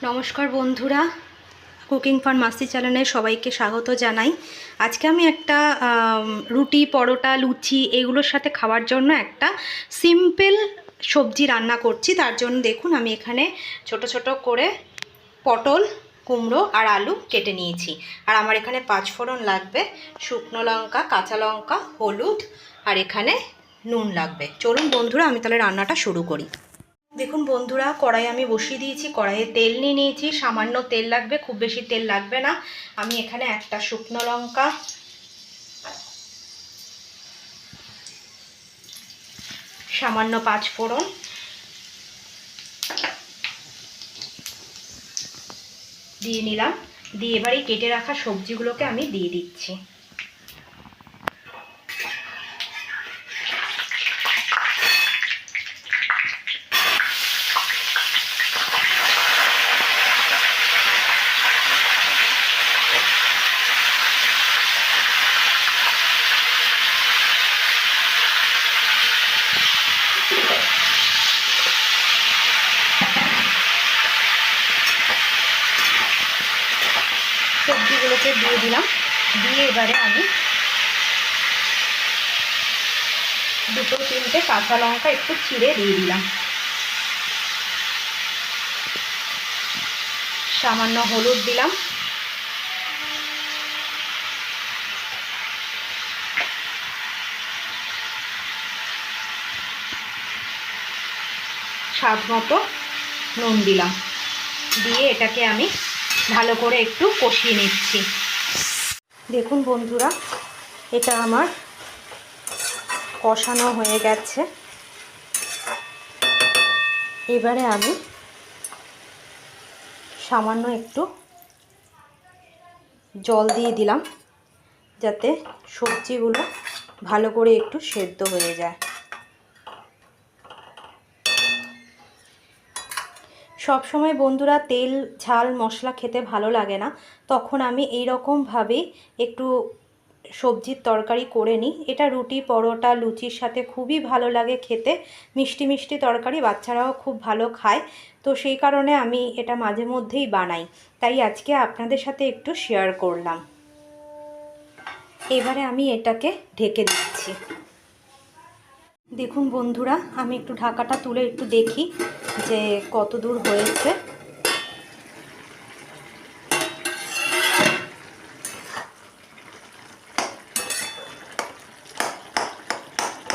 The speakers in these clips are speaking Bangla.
নমস্কার বন্ধুরা, কুকিং ফর মাসি চ্যানেলে সবাইকে স্বাগত জানাই। আজকে আমি একটা রুটি, পরোটা, লুচি এগুলোর সাথে খাওয়ার জন্য একটা সিম্পল সবজি রান্না করছি। তার জন্য দেখুন আমি এখানে ছোট ছোট করে পটল, কুমড়ো আর আলু কেটে নিয়েছি। আর আমার এখানে 5 ফোড়ন লাগবে, শুকনো লঙ্কা, কাঁচা লঙ্কা, হলুদ আর এখানে নুন লাগবে। চলুন বন্ধুরা আমি তাহলে রান্নাটা শুরু করি। দেখুন বন্ধুরা, কড়াই আমি বসিয়ে দিয়েছি। কড়াইয়ে তেল নিয়ে নিয়েছি, সামান্য তেল লাগবে, খুব বেশি তেল লাগবে না। আমি এখানে একটা শুকনো লঙ্কা, সামান্য 5 ফোড়ন দিয়ে নিলাম। দিয়ে এবারে কেটে রাখা সবজিগুলোকে আমি দিয়ে দিচ্ছি। সবজিগুলোকে দিয়ে দিলাম। দিয়ে এবারে আমি 2-3টে কাঁচা লঙ্কা একটু চিড়ে দিয়ে দিলাম। সামান্য হলুদ দিলাম। স্বাদ মতো নুন দিলাম। দিয়ে এটাকে আমি ভালো করে একটু কষিয়ে নিচ্ছি। দেখুন বন্ধুরা, এটা আমার কষানো হয়ে গেছে। এবারে আমি সামান্য একটু জল দিয়ে দিলাম, যাতে সবজিগুলো ভালো করে একটু সেদ্ধ হয়ে যায়। সব সময় বন্ধুরা তেল ঝাল মশলা খেতে ভালো লাগে না, তখন আমি এই রকমভাবেই একটু সবজির তরকারি করে নিই। এটা রুটি, পরোটা, লুচির সাথে খুবই ভালো লাগে খেতে। মিষ্টি মিষ্টি তরকারি, বাচ্চারাও খুব ভালো খায়। তো সেই কারণে আমি এটা মাঝে মধ্যেই বানাই, তাই আজকে আপনাদের সাথে একটু শেয়ার করলাম। এবারে আমি এটাকে ঢেকে দিচ্ছি। দেখুন বন্ধুরা, আমি একটু ঢাকাটা তুলে একটু দেখি যে কত দূর হয়েছে।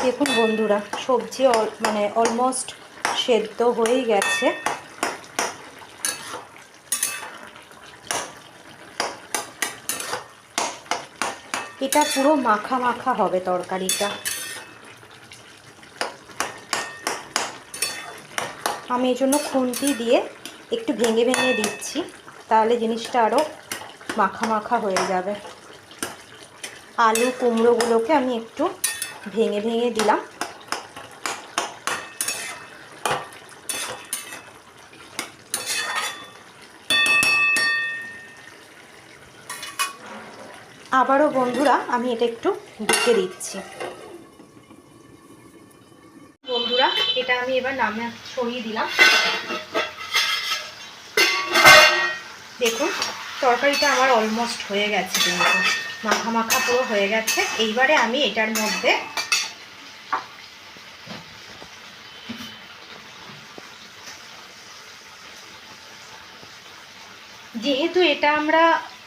দেখুন বন্ধুরা, সবজি অলমোস্ট সেদ্ধ হয়েই গেছে। এটা পুরো মাখা মাখা হবে তরকারিটা। আমি এই জন্য খুন্তি দিয়ে একটু ভেঙে ভেঙে দিচ্ছি, তাহলে জিনিসটা আরও মাখা মাখা হয়ে যাবে। আলু কুমড়োগুলোকে আমি একটু ভেঙে ভেঙে দিলাম। আবারও বন্ধুরা আমি এটা একটু ঢেকে দিচ্ছি। বন্ধুরা, এটা আমি এবার নামে সরিয়ে দিলাম। দেখুন তরকারিটা আমার অলমোস্ট হয়ে গেছে, কিন্তু মাখা মাখা পুরো হয়ে গেছে। এইবারে আমি এটার মধ্যে যেহেতু এটা আমরা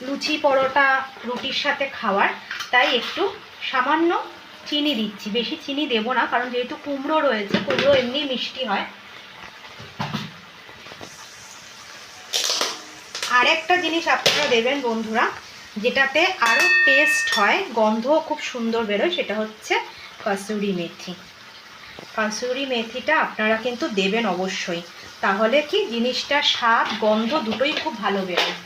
লুচি, পরোটা, রুটির সাথে খাওয়ার, তাই একটু সামান্য চিনি দিচ্ছি। বেশি চিনি দেব না, কারণ যেহেতু কুমড়ো রয়েছে, কুমড়ো এমনি মিষ্টি হয়। আর একটা জিনিস আপনারা দেবেন বন্ধুরা, যেটাতে আরও টেস্ট হয়, গন্ধও খুব সুন্দর বেরোয়, সেটা হচ্ছে কসুরি মেথি। কসুরি মেথিটা আপনারা কিন্তু দেবেন অবশ্যই, তাহলে কি জিনিসটা স্বাদ গন্ধ দুটোই খুব ভালো বেরোয়।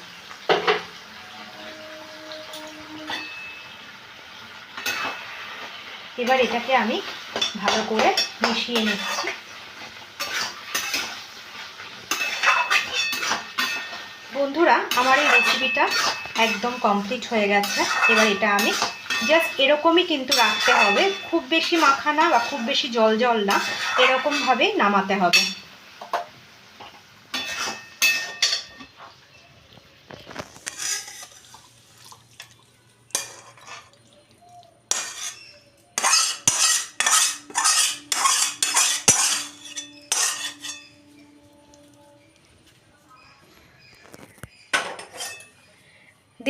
এবার এটাকে আমি ভালো করে মিশিয়ে নিচ্ছি। বন্ধুরা, আমার এই রেসিপিটা একদম কমপ্লিট হয়ে গেছে। এবার এটা আমি জাস্ট এরকমই কিন্তু রাখতে হবে, খুব বেশি মাখা না বা খুব বেশি জল জল না, এরকমভাবেই নামাতে হবে।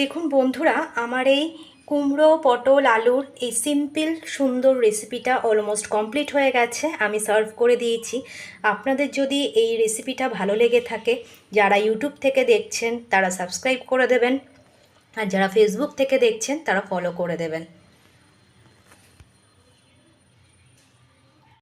দেখুন বন্ধুরা, আমার এই কুমড়ো পটল আলুর এই সিম্পল সুন্দর রেসিপিটা অলমোস্ট কমপ্লিট হয়ে গেছে। আমি সার্ভ করে দিয়েছি। আপনাদের যদি এই রেসিপিটা ভালো লেগে থাকে, যারা ইউটিউব থেকে দেখছেন তারা সাবস্ক্রাইব করে দেবেন, আর যারা ফেসবুক থেকে দেখছেন তারা ফলো করে দেবেন।